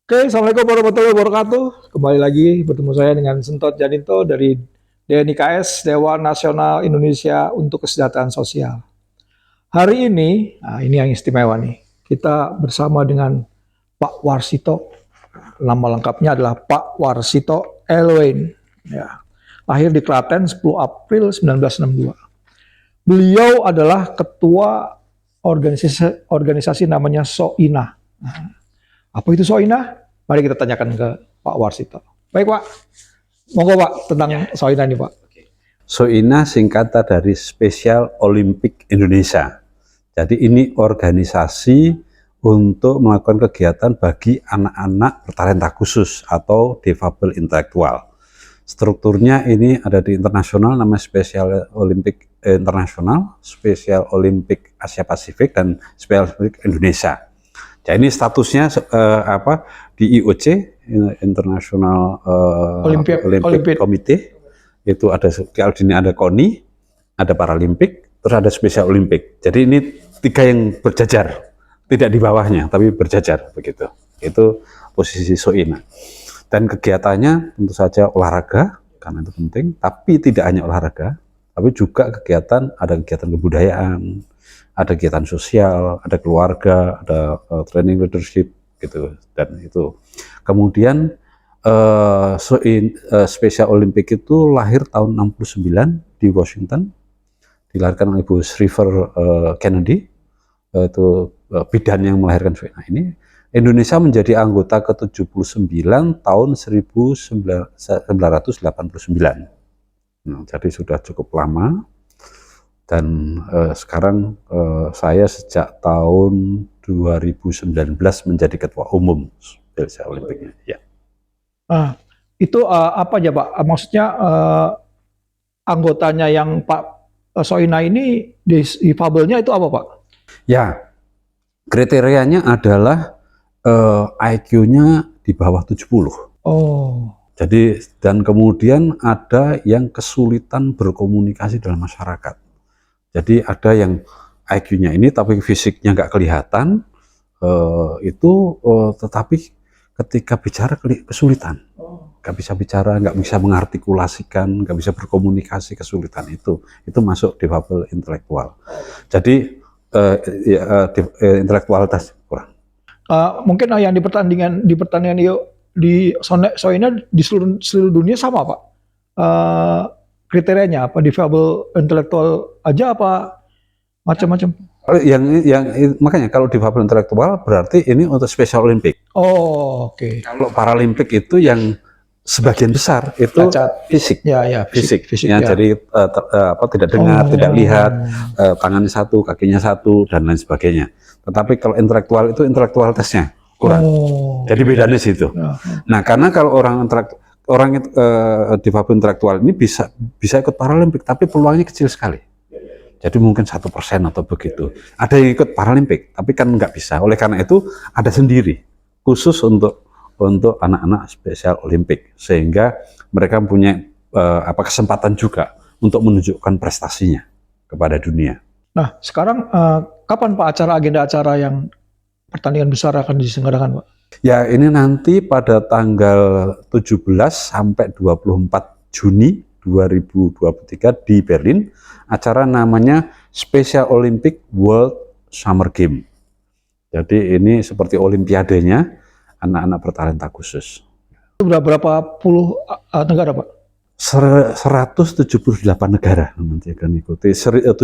Oke, Assalamualaikum warahmatullahi wabarakatuh. Kembali lagi bertemu saya dengan Sentot Janinto dari DNIKS, Dewan Nasional Indonesia untuk Kesejahteraan Sosial. Hari ini, nah ini yang istimewa nih, kita bersama dengan Pak Warsito. Nama lengkapnya adalah Pak Warsito Elwain. Ya. Lahir di Klaten 10 April 1962. Beliau adalah ketua organisasi namanya SOINA. Apa itu SOINA? Mari kita tanyakan ke Pak Warsito. Baik Pak, monggo Pak tentang SOINA ini Pak. SOINA singkatan dari Special Olympic Indonesia. Jadi ini organisasi untuk melakukan kegiatan bagi anak-anak bertalenta khusus atau difabel intelektual. Strukturnya ini ada di internasional, namanya Special Olympic Internasional, Special Olympic Asia Pasifik, dan Special Olympic Indonesia. Jadi ini statusnya di IOC, International Olympic Committee. Itu ada di sini ada KONI, ada Paralimpik, terus ada Special Olympic. Jadi ini tiga yang berjajar, tidak di bawahnya tapi berjajar begitu. Itu posisi SOINA. Dan kegiatannya tentu saja olahraga karena itu penting, tapi tidak hanya olahraga, tapi juga ada kegiatan kebudayaan, ada kegiatan sosial, ada keluarga, ada training leadership gitu, dan itu. Kemudian Special Olympic itu lahir tahun 69 di Washington, dilahirkan oleh Ibu Shriver Kennedy, itu bidan yang melahirkan SOINA ini. Indonesia menjadi anggota ke-79 tahun 1989. Nah, jadi sudah cukup lama. Dan sekarang saya sejak tahun 2019 menjadi ketua umum Special Olympic. Ya. Itu apa aja Pak? Maksudnya anggotanya yang Pak SOINA ini difabelnya itu apa Pak? Ya, kriterianya adalah IQ-nya di bawah 70. Oh. Jadi dan kemudian ada yang kesulitan berkomunikasi dalam masyarakat. Jadi ada yang IQ-nya ini tapi fisiknya nggak kelihatan, tetapi ketika bicara kesulitan, nggak bisa bicara, nggak bisa mengartikulasikan, nggak bisa berkomunikasi, kesulitan itu masuk difabel intelektual. Jadi intelektualitas kurang. Mungkin yang di pertandingan di SOINA di seluruh dunia sama Pak? Kriterianya apa? Difabel intelektual aja apa macam-macam? Makanya kalau difabel intelektual berarti ini untuk Special Olympic. Oh, oke. Kalau Paralimpik itu yang sebagian besar itu fisik. Fisik. Ya. Jadi tidak dengar, tidak lihat, tangannya satu, kakinya satu, dan lain sebagainya. Tetapi kalau intelektual itu intelektualitasnya kurang. Jadi bedanya situ. Nah, karena kalau orang difabel intelektual ini bisa ikut Paralimpik, tapi peluangnya kecil sekali. Jadi mungkin 1% atau begitu. Ada yang ikut Paralimpik, tapi kan nggak bisa. Oleh karena itu ada sendiri khusus untuk anak-anak Special Olympic, sehingga mereka punya kesempatan juga untuk menunjukkan prestasinya kepada dunia. Nah, sekarang kapan Pak agenda acara yang pertandingan besar akan diselenggarakan Pak? Ya, ini nanti pada tanggal 17 sampai 24 Juni 2023 di Berlin, acara namanya Special Olympic World Summer Game. Jadi ini seperti olimpiadenya anak-anak bertalenta khusus. Berapa puluh negara Pak? 178 negara nanti akan ikuti, 7.000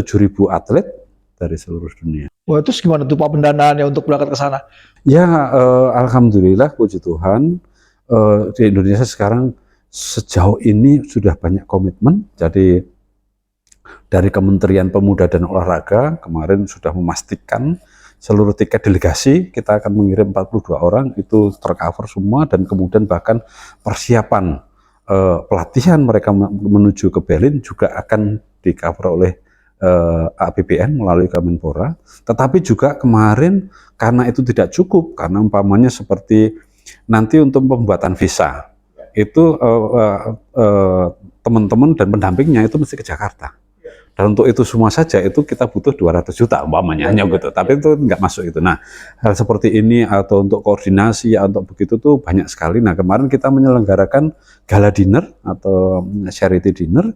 atlet dari seluruh dunia. Wah, itu gimana tuh Pak pendanaannya untuk berangkat ke sana? Ya, alhamdulillah, puji Tuhan, di Indonesia sekarang sejauh ini sudah banyak komitmen. Jadi dari Kementerian Pemuda dan Olahraga kemarin sudah memastikan seluruh tiket delegasi kita akan mengirim 42 orang itu tercover semua, dan kemudian bahkan persiapan pelatihan mereka menuju ke Berlin juga akan di-cover oleh APBN melalui Kemenpora. Tetapi juga kemarin karena itu tidak cukup, karena umpamanya seperti nanti untuk pembuatan visa itu teman-teman dan pendampingnya itu mesti ke Jakarta. Dan untuk itu semua saja itu kita butuh 200 juta umpamanya hanya gitu. Tapi itu nggak masuk itu. Nah, hal seperti ini atau untuk koordinasi untuk begitu tuh banyak sekali. Nah, kemarin kita menyelenggarakan gala dinner atau charity dinner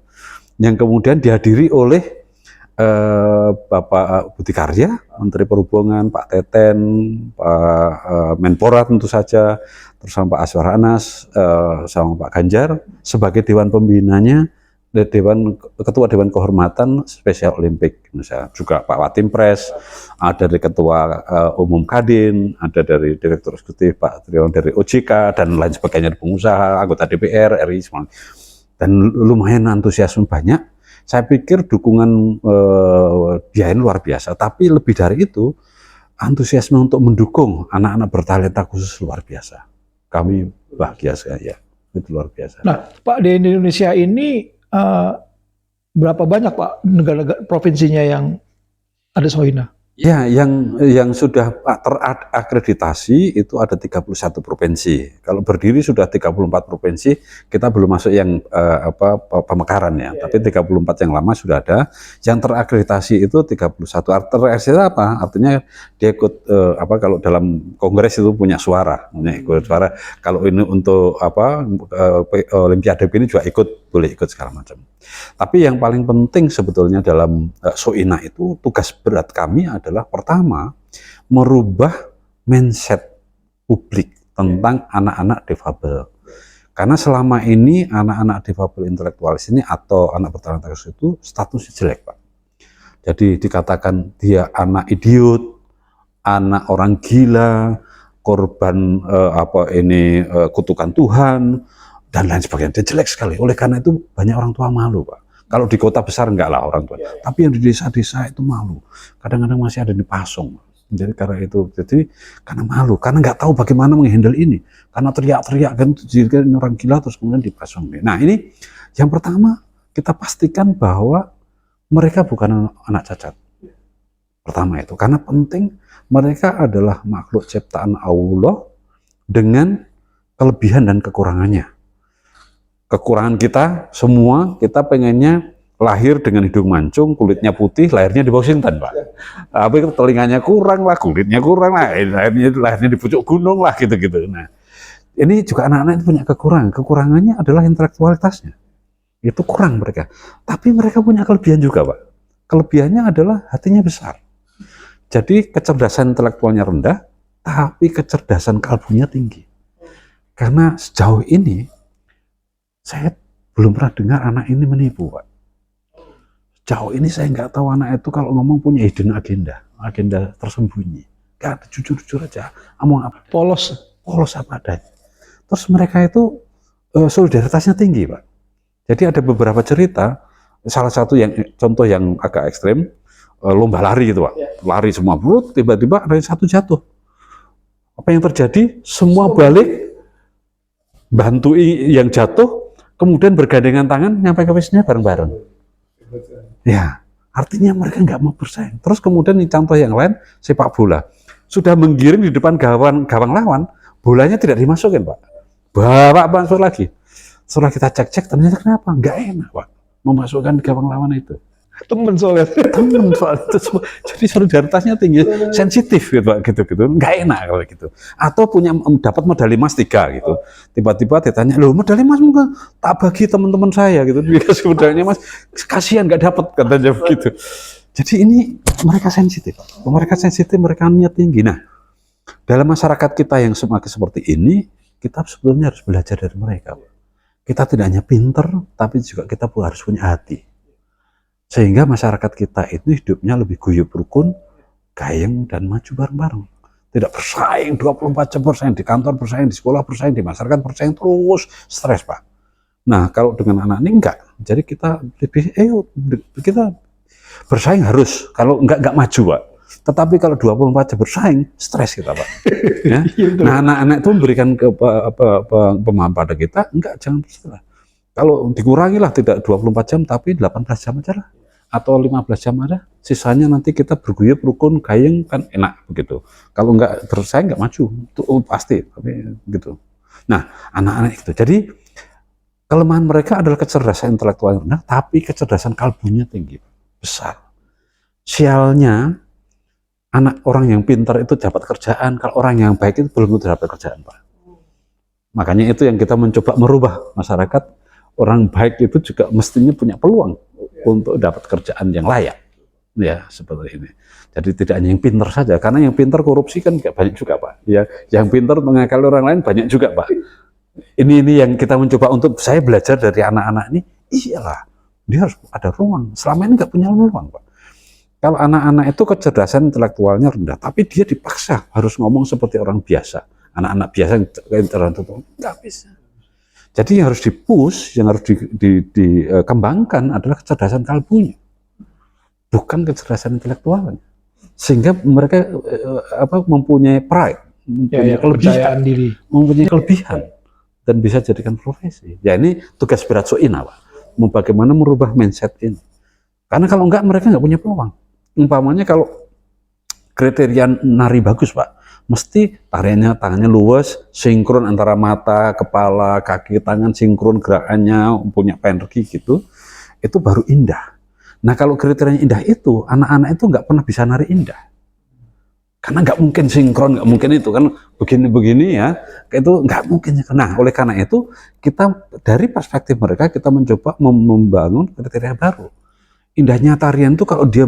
yang kemudian dihadiri oleh Bapak Budi Karya, Menteri Perhubungan, Pak Teten, Pak Menpora tentu saja, terus sama Pak Azwar Anas, sama Pak Ganjar sebagai Dewan Pembinanya, Ketua Dewan Kehormatan Spesial Olimpik Indonesia, juga Pak Watimpres, ada dari Ketua Umum Kadin, ada dari Direktur Eksekutif Pak Triawan dari OJK dan lain sebagainya, pengusaha, anggota DPR RI semua. Dan lumayan antusiasme banyak. Saya pikir dukungan dia ini luar biasa, tapi lebih dari itu antusiasme untuk mendukung anak-anak bertalenta khusus luar biasa. Kami bahagia sekali ya, itu luar biasa. Nah, Pak, di Indonesia ini berapa banyak Pak negara provinsinya yang ada Sohina? Ya, yang sudah terakreditasi itu ada 31 provinsi. Kalau berdiri sudah 34 provinsi, kita belum masuk yang pemekaran ya. Tapi 34 yang lama sudah ada. Yang terakreditasi itu 31. Terakreditasi apa? Artinya dia ikut kalau dalam kongres itu punya suara, suara. Kalau ini untuk Olimpiade ini juga boleh ikut segala macam. Tapi yang paling penting sebetulnya dalam Sohina itu tugas berat kami adalah pertama merubah mindset publik tentang anak-anak difabel. Karena selama ini anak-anak difabel intelektualis ini atau anak bertalenta khusus itu statusnya jelek, Pak. Jadi dikatakan dia anak idiot, anak orang gila, korban kutukan Tuhan dan lain sebagainya. Dia jelek sekali. Oleh karena itu banyak orang tua malu, Pak. Kalau di kota besar enggak lah orang tua. Tapi yang di desa-desa itu malu. Kadang-kadang masih ada di pasong. Jadi karena malu, karena nggak tahu bagaimana menghandle ini. Karena teriak-teriak kan jadi orang gila terus kemudian dipasong. Nah, ini yang pertama kita pastikan bahwa mereka bukan anak cacat. Pertama itu, karena penting mereka adalah makhluk ciptaan Allah dengan kelebihan dan kekurangannya. Kekurangan kita semua, kita pengennya lahir dengan hidung mancung, kulitnya putih, lahirnya di Washington, Pak. Tapi telinganya kurang lah, kulitnya kurang lah, lahirnya di pucuk gunung lah, gitu-gitu. Nah, ini juga anak-anak itu punya kekurangan. Kekurangannya adalah intelektualitasnya. Itu kurang mereka. Tapi mereka punya kelebihan juga, Pak. Kelebihannya adalah hatinya besar. Jadi kecerdasan intelektualnya rendah, tapi kecerdasan kalbunya tinggi. Karena sejauh ini, saya belum pernah dengar anak ini menipu, Pak. Sejauh ini saya nggak tahu anak itu kalau ngomong punya hidden agenda tersembunyi. Nggak ada, jujur-jujur aja. Ngomong apa? Polos apa adanya. Terus mereka itu solidaritasnya tinggi, Pak. Jadi ada beberapa cerita, salah satu contoh yang agak ekstrim, lomba lari gitu, Pak. Lari semua, tiba-tiba ada yang satu jatuh. Apa yang terjadi? Semua balik, bantu yang jatuh, kemudian bergandengan tangan nyampe ke finish-nya bareng-bareng. Ya, artinya mereka nggak mau bersaing. Terus kemudian contoh yang lain, sepak bola. Sudah menggiring di depan gawang lawan, bolanya tidak dimasukin, Pak. Bawa masuk lagi. Setelah kita cek-cek, ternyata kenapa? Nggak enak, Pak, memasukkan gawang lawan itu. Temen soal itu semua. Jadi solidaritasnya tinggi, sensitif gitu, Pak, gitu. Nggak enak kalau gitu. Atau dapat medali emas 3 gitu. Tiba-tiba ditanya, loh medali emas muka tak bagi teman-teman saya gitu. Dikasih medali emas, kasihan nggak dapat katanya begitu. Jadi ini mereka sensitif, Pak. Mereka sensitif, mereka niat tinggi. Nah, dalam masyarakat kita yang semakin seperti ini, kita sebetulnya harus belajar dari mereka, Pak. Kita tidak hanya pinter, tapi juga kita harus punya hati. Sehingga masyarakat kita itu hidupnya lebih guyup rukun, gayeng, dan maju bareng-bareng. Tidak bersaing 24 jam bersaing, di kantor bersaing, di sekolah bersaing, di masyarakat bersaing, terus stres, Pak. Nah, kalau dengan anak ini enggak. Jadi kita kita bersaing harus, kalau enggak maju, Pak. Tetapi kalau 24 jam bersaing, stres kita, Pak. Ya? Nah, anak-anak itu memberikan pemahaman pada kita, enggak, jangan bersalah. Kalau dikurangi lah, tidak 24 jam, tapi 18 jam aja lah. Atau 15 jam aja, sisanya nanti kita berguyup, rukun, gayeng, kan enak begitu. Kalau nggak bersaing, nggak maju, itu pasti, tapi gitu. Nah, anak-anak itu. Jadi, kelemahan mereka adalah kecerdasan intelektual rendah, tapi kecerdasan kalbunya tinggi, besar. Sialnya anak orang yang pintar itu dapat kerjaan, kalau orang yang baik itu belum tentu dapat kerjaan, Pak. Makanya itu yang kita mencoba merubah masyarakat. Orang baik itu juga mestinya punya peluang untuk dapat kerjaan yang layak, ya seperti ini. Jadi tidak hanya yang pintar saja, karena yang pintar korupsi kan banyak juga, Pak. Ya, yang pintar mengakali orang lain banyak juga, Pak. Ini yang kita mencoba untuk saya belajar dari anak-anak ini. Iyalah, dia harus ada ruang. Selama ini nggak punya ruang, Pak. Kalau anak-anak itu kecerdasan intelektualnya rendah, tapi dia dipaksa harus ngomong seperti orang biasa. Anak-anak biasa yang tertentu nggak bisa. Jadi yang harus dipush, yang harus dikembangkan adalah kecerdasan kalbunya, bukan kecerdasan intelektualnya. Sehingga mereka mempunyai pride, mempunyai kelebihan, mempunyai kelebihan, dan bisa jadikan profesi. Ya ini tugas berat Soina, Pak. Bagaimana merubah mindset ini. Karena kalau enggak mereka nggak punya peluang. Umpamanya kalau kriteria nari bagus, Pak, mesti tariannya tangannya luas, sinkron antara mata, kepala, kaki, tangan, sinkron gerakannya, punya energi gitu, itu baru indah. Nah kalau kriterianya indah itu, anak-anak itu nggak pernah bisa nari indah. Karena nggak mungkin sinkron, nggak mungkin itu, kan begini-begini ya, itu nggak mungkin. Nah oleh karena itu, kita dari perspektif mereka, kita mencoba membangun kriteria baru. Indahnya tarian itu kalau dia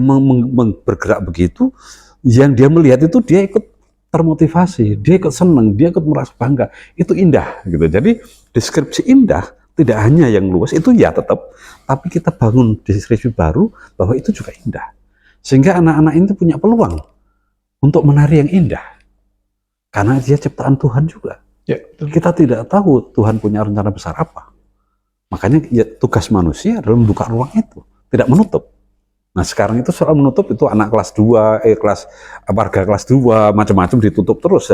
bergerak begitu, yang dia melihat itu dia ikut termotivasi, dia ikut senang, dia ikut merasa bangga, itu indah gitu. Jadi deskripsi indah tidak hanya yang luas itu ya tetap, tapi kita bangun deskripsi baru bahwa itu juga indah, sehingga anak-anak ini punya peluang untuk menari yang indah, karena dia ciptaan Tuhan juga. Ya, kita tidak tahu Tuhan punya rencana besar apa, makanya ya, tugas manusia adalah membuka ruang itu, tidak menutup. Nah sekarang itu soal menutup itu anak kelas 2, warga kelas 2, macam-macam ditutup terus.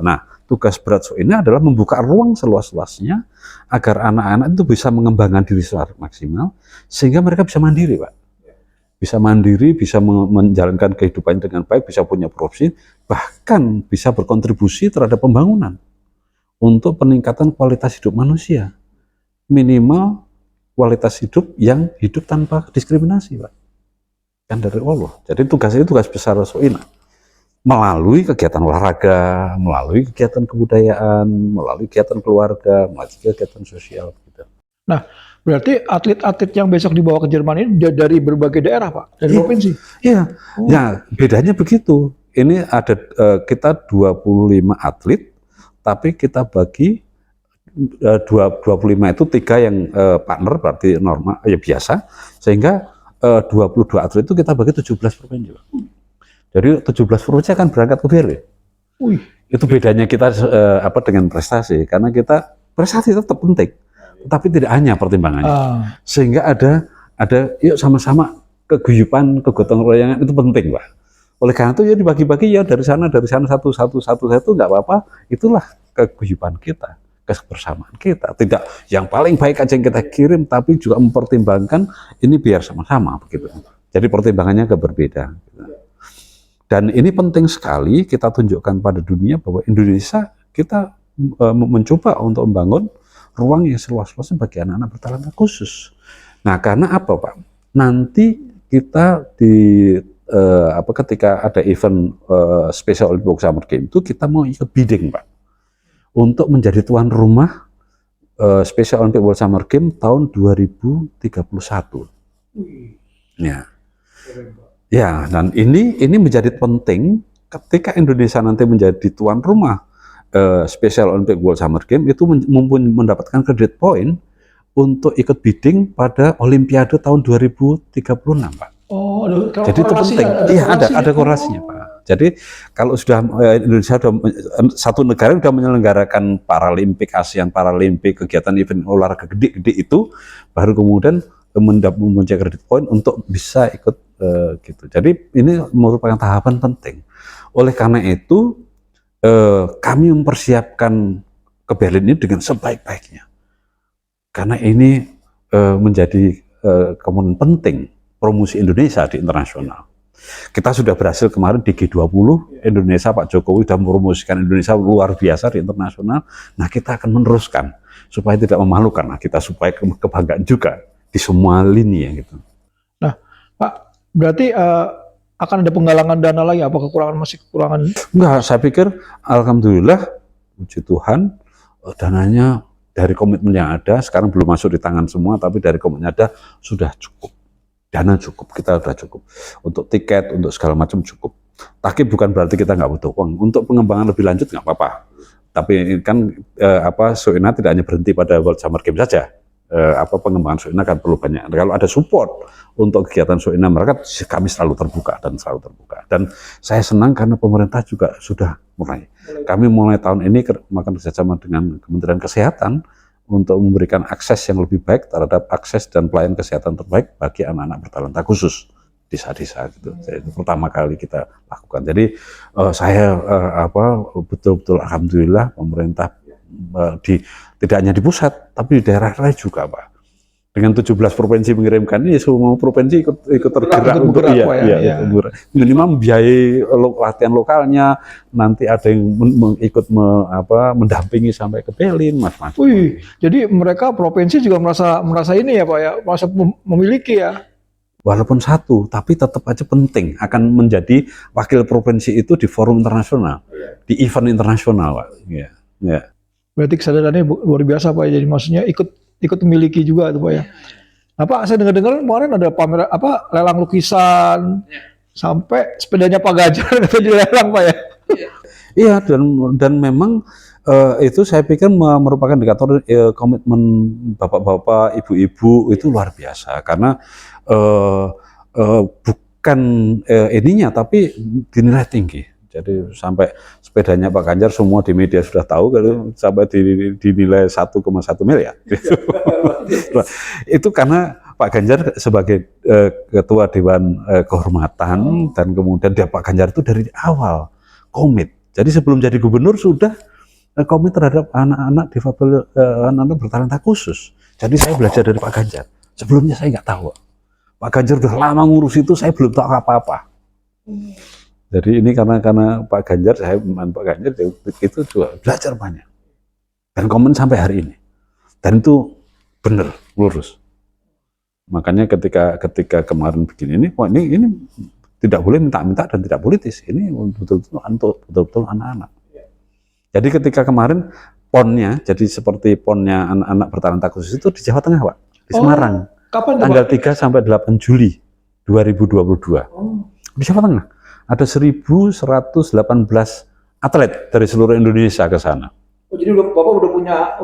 Nah tugas berat ini adalah membuka ruang seluas-luasnya agar anak-anak itu bisa mengembangkan diri secara maksimal, sehingga mereka bisa mandiri, Pak. Bisa mandiri, bisa menjalankan kehidupannya dengan baik, bisa punya profesi, bahkan bisa berkontribusi terhadap pembangunan untuk peningkatan kualitas hidup manusia. Minimal kualitas hidup yang hidup tanpa diskriminasi, Pak. Kan dari Allah. Jadi tugas itu tugas besar Soina. Melalui kegiatan olahraga, melalui kegiatan kebudayaan, melalui kegiatan keluarga, melalui kegiatan sosial. Gitu. Nah, berarti atlet-atlet yang besok dibawa ke Jerman ini dari berbagai daerah, Pak? Dari provinsi? Iya. Ya, bedanya begitu. Ini ada kita 25 atlet, tapi kita bagi 25 itu 3 yang partner, berarti normal, ya biasa, sehingga 22 atlet itu kita bagi 17 provinsi. Jadi 17 provinsi akan berangkat ke Berlin. Itu bedanya kita dengan prestasi, karena kita prestasi tetap penting, tetapi tidak hanya pertimbangannya. Sehingga ada yuk sama-sama keguyupan, kegotong royongan itu penting, Pak. Oleh karena itu ya dibagi-bagi ya dari sana satu nggak apa-apa. Itulah keguyupan kita, kebersamaan kita. Tidak yang paling baik aja yang kita kirim, tapi juga mempertimbangkan ini biar sama-sama begitu. Jadi pertimbangannya berbeda. Dan ini penting sekali kita tunjukkan pada dunia bahwa Indonesia kita mencoba untuk membangun ruang yang seluas-luasnya bagi anak-anak bertalenta khusus. Nah, karena apa, Pak? Nanti kita ketika ada event Special Olympic Summer Game itu kita mau ikut bidding, Pak, untuk menjadi tuan rumah Special Olympic World Summer Game tahun 2031. Ya, dan ini menjadi penting ketika Indonesia nanti menjadi tuan rumah Special Olympic World Summer Game, itu mendapatkan credit point untuk ikut bidding pada Olimpiade tahun 2036, Pak. Oh, jadi itu penting. Iya, ada korelasinya, Pak. Jadi kalau sudah Indonesia satu negara sudah menyelenggarakan Paralimpik, ASEAN Paralimpik, kegiatan event olahraga gede-gede itu, baru kemudian mempunyai kredit point untuk bisa ikut gitu. Jadi ini merupakan tahapan penting. Oleh karena itu kami mempersiapkan ke Berlin ini dengan sebaik-baiknya. Karena ini menjadi komponen penting promosi Indonesia di internasional. Kita sudah berhasil kemarin di G20, Indonesia, Pak Jokowi sudah mempromosikan Indonesia luar biasa di internasional. Nah, kita akan meneruskan supaya tidak memalukan. Nah, kita supaya kebanggaan juga di semua lini ya gitu. Nah, Pak, Berarti akan ada penggalangan dana lagi, apa masih kekurangan? Enggak, saya pikir alhamdulillah, puji Tuhan, dananya dari komitmen yang ada, sekarang belum masuk di tangan semua, tapi dari komitmen ada sudah cukup. Dana cukup, kita sudah cukup. Untuk tiket, untuk segala macam cukup. Tapi bukan berarti kita nggak butuh uang. Untuk pengembangan lebih lanjut nggak apa-apa. Tapi kan Soeina tidak hanya berhenti pada World Summer Games saja. Pengembangan Soeina kan perlu banyak. Kalau ada support untuk kegiatan Soeina, mereka kami selalu terbuka dan selalu terbuka. Dan saya senang karena pemerintah juga sudah mulai. Kami mulai tahun ini makan kerjasama dengan Kementerian Kesehatan untuk memberikan akses yang lebih baik terhadap akses dan pelayanan kesehatan terbaik bagi anak-anak bertalenta khusus desa-desa gitu. Itu pertama kali kita lakukan. Jadi saya betul-betul alhamdulillah pemerintah tidak hanya di pusat tapi di daerah lain juga, Pak. Dengan 17 provinsi mengirimkan ini, semua provinsi ikut tergerak untuk minimal membiayai latihan lokalnya, nanti ada yang ikut mendampingi sampai ke Berlin, macam-macam. Wih, jadi mereka provinsi juga merasa ini ya Pak ya, merasa memiliki ya. Walaupun satu, tapi tetap aja penting akan menjadi wakil provinsi itu di forum internasional, di event internasional, Pak. Ya. Berarti kesadarannya luar biasa Pak. Jadi maksudnya ikut memiliki juga tuh Pak ya. Saya dengar-dengar kemarin ada pameran lelang lukisan, sampai sepedanya Pak Ganjar itu dilelang Pak ya. Iya, dan memang itu saya pikir merupakan indikator komitmen bapak-bapak, ibu-ibu itu luar biasa karena bukan ininya tapi dinilai tinggi. Jadi sampai sepedanya Pak Ganjar semua di media sudah tahu kalau sampai dinilai 1,1 miliar. Itu karena Pak Ganjar sebagai ketua Dewan Kehormatan dan kemudian Pak Ganjar itu dari awal komit. Jadi sebelum jadi gubernur sudah komit terhadap anak-anak difabel, anak-anak bertalenta khusus. Jadi saya belajar dari Pak Ganjar. Sebelumnya saya nggak tahu. Pak Ganjar udah lama ngurus itu, saya belum tahu apa-apa. Jadi ini karena Pak Ganjar, Pak Ganjar itu juga belajar banyak. Dan komen sampai hari ini. Dan itu benar, lurus. Makanya ketika kemarin begini ini tidak boleh minta-minta dan tidak politis. Ini betul-betul anak-anak. Jadi ketika kemarin ponnya, jadi seperti ponnya anak-anak bertalenta khusus itu di Jawa Tengah, Pak. Di Semarang. Kapan tanggal 3 sampai 8 Juli 2022. Di Jawa Tengah. Ada 1.118 atlet dari seluruh Indonesia ke sana. Oh, jadi Bapak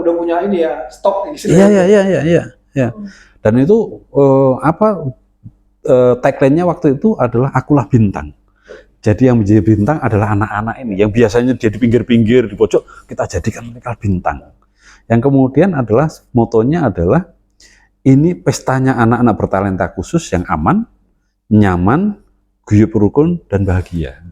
udah punya ini ya, stok di sini. Iya. Dan itu tagline-nya waktu itu adalah akulah bintang. Jadi yang menjadi bintang adalah anak-anak ini yang biasanya dia di pinggir-pinggir, di pojok, kita jadikan mereka bintang. Yang kemudian adalah motonya adalah ini pestanya anak-anak bertalenta khusus yang aman, nyaman, guyup rukun dan bahagia.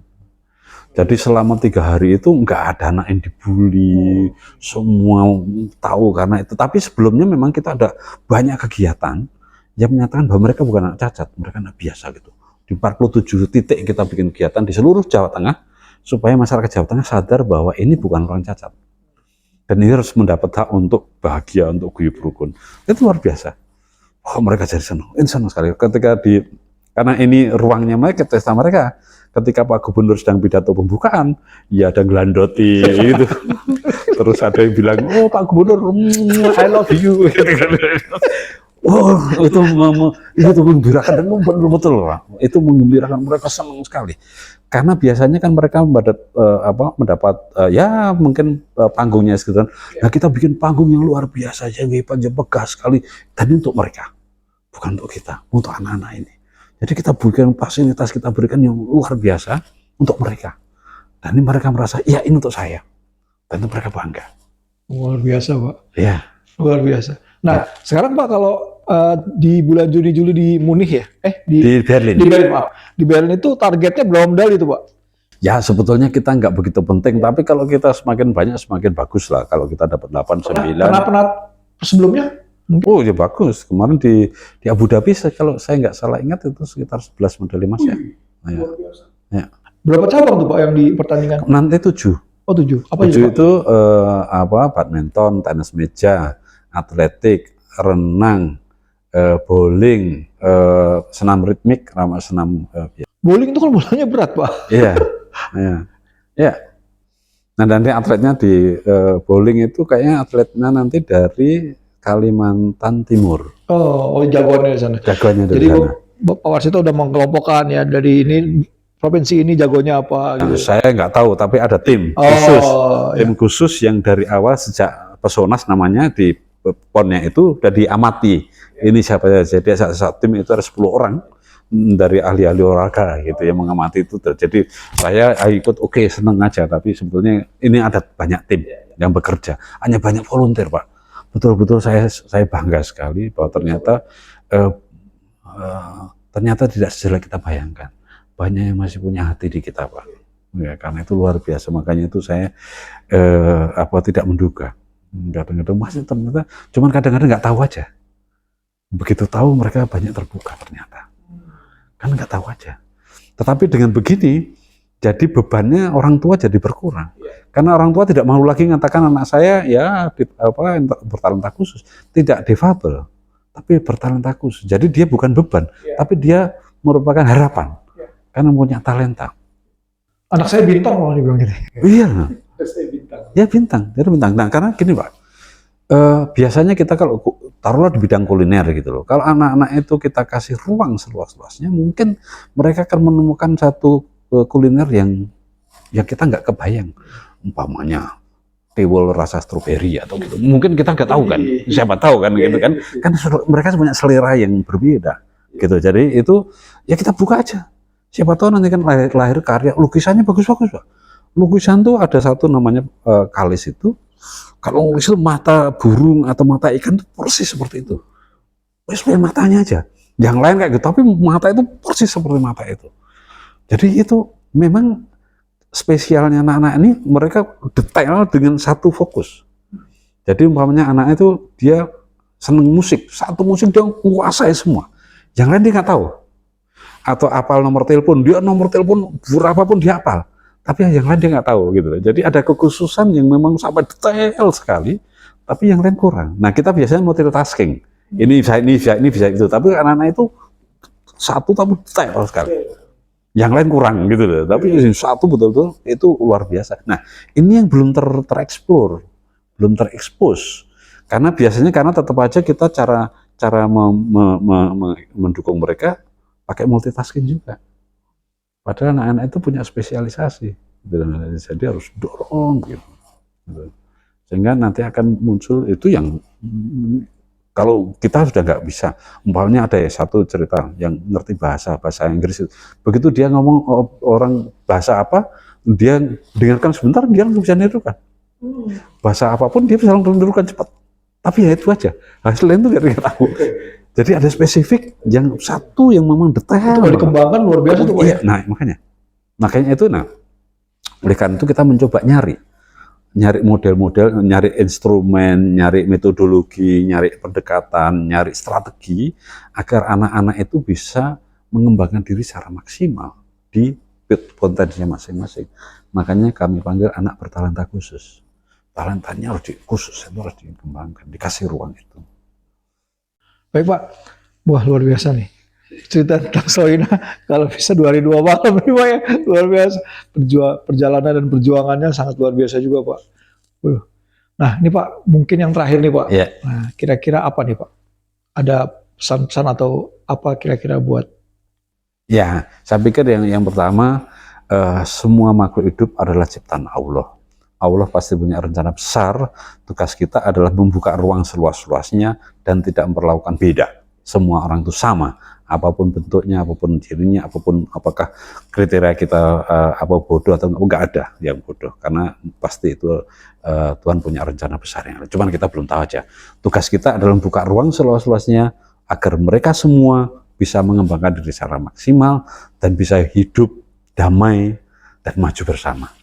Jadi selama 3 hari itu nggak ada anak yang dibully, semua tahu karena itu. Tapi sebelumnya memang kita ada banyak kegiatan yang menyatakan bahwa mereka bukan anak cacat, mereka anak biasa gitu. Di 47 titik kita bikin kegiatan di seluruh Jawa Tengah supaya masyarakat Jawa Tengah sadar bahwa ini bukan orang cacat. Dan ini harus mendapat hak untuk bahagia, untuk guyup rukun. Itu luar biasa. Oh, mereka jadi senang sekali ketika karena ini ruangnya mereka, pesta mereka. Ketika Pak Gubernur sedang pidato pembukaan, ya ada gelandoti gitu. Terus ada yang bilang, oh Pak Gubernur, I love you. Oh, itu menggembirakan dan betul, Pak. Itu menggembirakan, mereka senang sekali. Karena biasanya kan mereka mendapat ya mungkin panggungnya sekitar. Nah, kita bikin panggung yang luar biasa, yang hebat, yang megah sekali. Dan ini untuk mereka, bukan untuk kita, untuk anak-anak ini. Jadi kita berikan fasilitas, kita berikan yang luar biasa untuk mereka. Dan ini mereka merasa, ya ini untuk saya. Dan itu mereka bangga. Luar biasa, Pak. Iya. Luar biasa. Nah, sekarang Pak kalau di bulan Juni-Juli di Munich ya? Di Berlin. Di Berlin, Pak. Di Berlin itu targetnya berapa medali itu, Pak? Ya sebetulnya kita nggak begitu penting, tapi kalau kita semakin banyak semakin bagus lah. Kalau kita dapat 8, 9. Pernah sebelumnya? Oh ya bagus, kemarin di Abu Dhabi kalau saya nggak salah ingat itu sekitar 11 medali emas ya. Luar biasa. Ya. Berapa cabang tuh Pak yang dipertandingkan? Nanti 7. Oh 7. Apa 7 itu badminton, tenis meja, atletik, renang, bowling, senam ritmik, sama senam Bowling itu kan bolanya berat, Pak. iya, iya, iya. Nah, nanti atletnya di bowling itu kayaknya atletnya nanti dari Kalimantan Timur. Oh, jagoannya di sana. Jagoannya dari Jadi sana. Pak Warsito udah mengelompokkan ya dari ini provinsi ini jagonya apa Nah, gitu. saya nggak tahu, tapi ada tim khusus, tim khusus yang dari awal sejak Pesonas namanya di ponnya itu udah diamati. Ini siapa saja. Jadi satu tim itu ada 10 orang dari ahli-ahli olahraga gitu yang mengamati itu. Jadi saya ikut oke, seneng aja, tapi sebetulnya ini ada banyak tim yang bekerja, hanya banyak volunteer, Pak. Betul-betul saya bangga sekali bahwa ternyata tidak sejelek kita bayangkan. Banyak yang masih punya hati di kita, Pak. Ya, karena itu luar biasa. Makanya itu saya tidak menduga. Kadang-kadang masih ternyata, cuman kadang-kadang nggak tahu aja. Begitu tahu mereka banyak terbuka ternyata. Kan nggak tahu aja. Tetapi dengan begini, jadi bebannya orang tua jadi berkurang. Karena orang tua tidak mau lagi mengatakan anak saya ya bertalenta khusus, tidak difabel, tapi bertalenta khusus. Jadi dia bukan beban, tapi dia merupakan harapan karena punya talenta. Anak saya bintang malah dibilang gitu. Iya, Saya bintang. ya bintang, dia bintang. Nah, karena gini, Pak, biasanya kita kalau taruhlah di bidang kuliner gitu loh. Kalau anak-anak itu kita kasih ruang seluas-luasnya, mungkin mereka akan menemukan satu kuliner yang kita nggak kebayang. Umpamanya tiwul rasa stroberi atau gitu. Mungkin kita nggak tahu kan. Siapa tahu kan gitu kan. Kan mereka punya selera yang berbeda gitu. Jadi itu ya kita buka aja. Siapa tahu nanti kan lahir karya lukisannya bagus-bagus, Pak. Lukisan tuh ada satu namanya kalis itu. Kalau itu mata burung atau mata ikan itu persis seperti itu. Wes matanya aja. Yang lain kayak gitu, tapi mata itu persis seperti mata itu. Jadi itu memang spesialnya anak-anak ini, mereka detail dengan satu fokus. Jadi umpamanya anak itu dia seneng musik, satu musik dia menguasai semua. Yang lain dia nggak tahu. Atau apal nomor telepon, dia nomor telepon berapapun dia apal. Tapi yang lain dia nggak tahu gitu. Jadi ada kekhususan yang memang sampai detail sekali, tapi yang lain kurang. Nah, kita biasanya multitasking. Ini bisa itu. Tapi anak-anak itu satu tapi detail sekali. Yang lain kurang gitu loh. Tapi satu betul-betul itu luar biasa. Nah, ini yang belum tereksplor, belum terekspos. Karena biasanya tetap aja kita cara mendukung mereka pakai multitasking juga. Padahal anak-anak itu punya spesialisasi, jadi harus dorong gitu. Sehingga nanti akan muncul itu yang kalau kita sudah nggak bisa. Umpamanya ada ya satu cerita yang ngerti bahasa Inggris, begitu dia ngomong orang bahasa apa, dia dengarkan sebentar, dia langsung bisa nirukan. Bahasa apapun dia bisa langsung nirukan cepat. Tapi ya itu aja, hasilnya itu nggak tahu. Jadi ada spesifik yang satu yang memang detail. Itu dikembangkan luar biasa tuh, Pak. Iya, nah makanya itu, oleh karena itu kita mencoba nyari model-model, nyari instrumen, nyari metodologi, nyari pendekatan, nyari strategi agar anak-anak itu bisa mengembangkan diri secara maksimal di potensinya masing-masing. Makanya kami panggil anak bertalenta khusus. Talentanya harus harus dikembangkan, dikasih ruang itu. Baik, Pak. Wah, luar biasa nih. Cerita tentang Soina kalau bisa 2 hari 2 malam nih, Pak ya. Luar biasa. Perjalanan dan perjuangannya sangat luar biasa juga, Pak. Nah, ini Pak, mungkin yang terakhir nih, Pak. Yeah. Nah, kira-kira apa nih, Pak? Ada pesan-pesan atau apa kira-kira buat? Ya, saya pikir yang pertama, semua makhluk hidup adalah ciptaan Allah. Allah pasti punya rencana besar. Tugas kita adalah membuka ruang seluas-luasnya dan tidak memperlakukan beda. Semua orang itu sama, apapun bentuknya, apapun cirinya, apakah kriteria kita apa bodoh atau enggak ada yang bodoh, karena pasti itu Tuhan punya rencana besar yang cuman kita belum tahu aja. Tugas kita adalah membuka ruang seluas-luasnya agar mereka semua bisa mengembangkan diri secara maksimal dan bisa hidup damai dan maju bersama.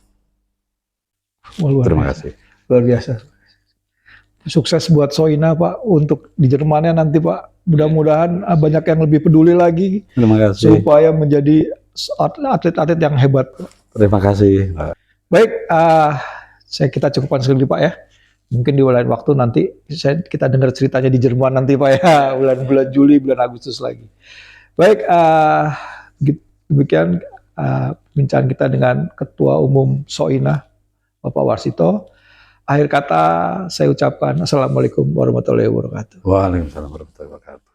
Terima kasih. Luar biasa. Sukses buat Soina, Pak, untuk di Jermannya nanti, Pak. Mudah-mudahan banyak yang lebih peduli lagi. Terima kasih. Supaya menjadi atlet-atlet yang hebat. Terima kasih. Baik, kita cukupkan sekali, Pak ya. Mungkin di lain waktu nanti kita dengar ceritanya di Jerman nanti Pak ya, bulan-bulan Juli, bulan Agustus lagi. Baik, demikian bincang kita dengan Ketua Umum Soina, Bapak Warsito. Akhir kata saya ucapkan Assalamualaikum warahmatullahi wabarakatuh. Waalaikumsalam warahmatullahi wabarakatuh.